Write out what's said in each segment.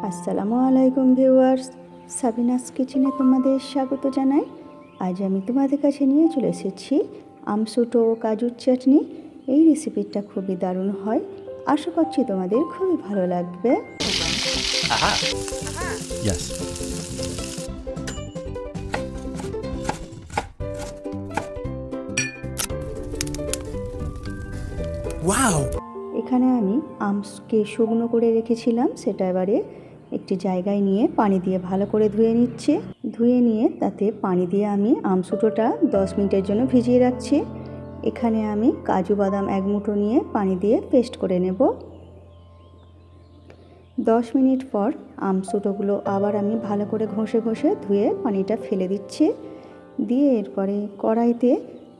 আসসালামু আলাইকুম viewers, Sabinus কিচেনে তোমাদের স্বাগত জানাই। আজ আমি তোমাদের কাছে নিয়ে চলে এসেছি আমসুটো ও কাজুর চাটনি। এই রেসিপিটা খুবই দারুণ হয়, আশা করছি তোমাদের খুবই ভালো লাগবে। Yes. Wow! এখানে আমি আমকে শুকনো করে রেখেছিলাম, সেটা এবারে একটি জায়গায় নিয়ে পানি দিয়ে ভালো করে ধুয়ে নিচ্ছি। ধুয়ে নিয়ে তাতে পানি দিয়ে আমি আমসুটোটা 10 মিনিটের জন্য ভিজিয়ে রাখছি। এখানে আমি কাজু বাদাম 1 মুঠো নিয়ে পানি দিয়ে পেস্ট করে নেব। 10 মিনিট পর আমসুটোগুলো আবার আমি ভালো করে ঘষে ঘষে ধুয়ে পানিটা ফেলে দিচ্ছি। দিয়ে এরপরে কড়াইতে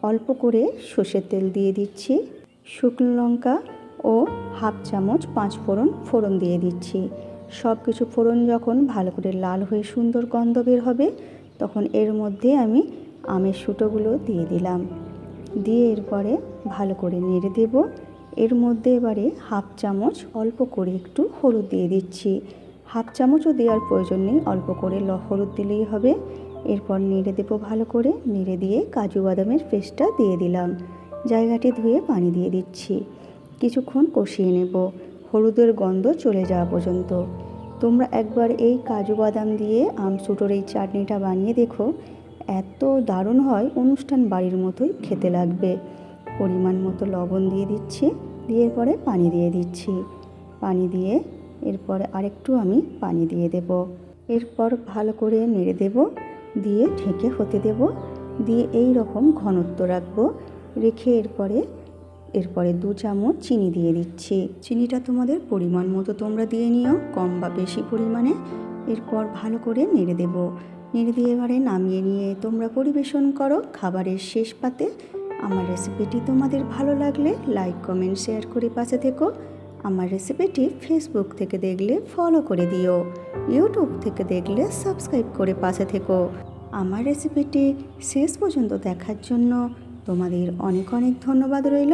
অল্প করে সর্ষের তেল দিয়ে দিচ্ছি, শুকনো লঙ্কা ও হাফ চামচ 5 ফোড়ন দিয়ে দিচ্ছি। সব কিছু ফোড়ন যখন ভালো করে লাল হয়ে সুন্দর গন্ধ বের হবে, তখন এর মধ্যে আমি আমের সুটোগুলো দিয়ে দিলাম। দিয়ে এরপরে ভালো করে নেড়ে দেব। এর মধ্যে এবারে হাফ চামচ অল্প করে একটু হলুদ দিয়ে দিচ্ছি। হাফ চামচও দেওয়ার প্রয়োজন নেই, অল্প করে হলুদ দিলেই হবে। এরপর নেড়ে দেবো ভালো করে। নেড়ে দিয়ে কাজু বাদামের পেস্টটা দিয়ে দিলাম। জায়গাটি ধুয়ে পানি দিয়ে দিচ্ছি। কিছুক্ষণ কষিয়ে নেব, হলুদের গন্ধ চলে যাওয়া পর্যন্ত। তোমরা একবার এই কাজু বাদাম দিয়ে আমসুটোর এই চাটনিটা বানিয়ে দেখো, এত দারুণ হয়, অনুষ্ঠান বাড়ির মতোই খেতে লাগবে। পরিমাণ মতো লবণ দিয়ে দিচ্ছি, দিয়ে এরপরে পানি দিয়ে দিচ্ছি। পানি দিয়ে এরপরে আরেকটু আমি পানি দিয়ে দেব। এরপর ভালো করে নেড়ে দেব, দিয়ে ঢেকে হতে দেব। দিয়ে এই রকম ঘনত্ব রাখবো, রেখে এরপরে 2 চামচ চিনি দিয়ে দিচ্ছি। চিনিটা তোমাদের পরিমাণ মতো তোমরা দিয়ে নিও, কম বা বেশি পরিমাণে। এরপর ভালো করে নেড়ে দেব। নেড়ে দিয়ে এবারে নামিয়ে নিয়ে তোমরা পরিবেশন করো খাবারের শেষ পাতে। আমার রেসিপিটি তোমাদের ভালো লাগলে লাইক, কমেন্ট, শেয়ার করে পাশে থেকো। আমার রেসিপিটি ফেসবুক থেকে দেখলে ফলো করে দিও, ইউটিউব থেকে দেখলে সাবস্ক্রাইব করে পাশে থেকো। আমার রেসিপিটি শেষ পর্যন্ত দেখার জন্য তোমাদের অনেক অনেক ধন্যবাদ রইল।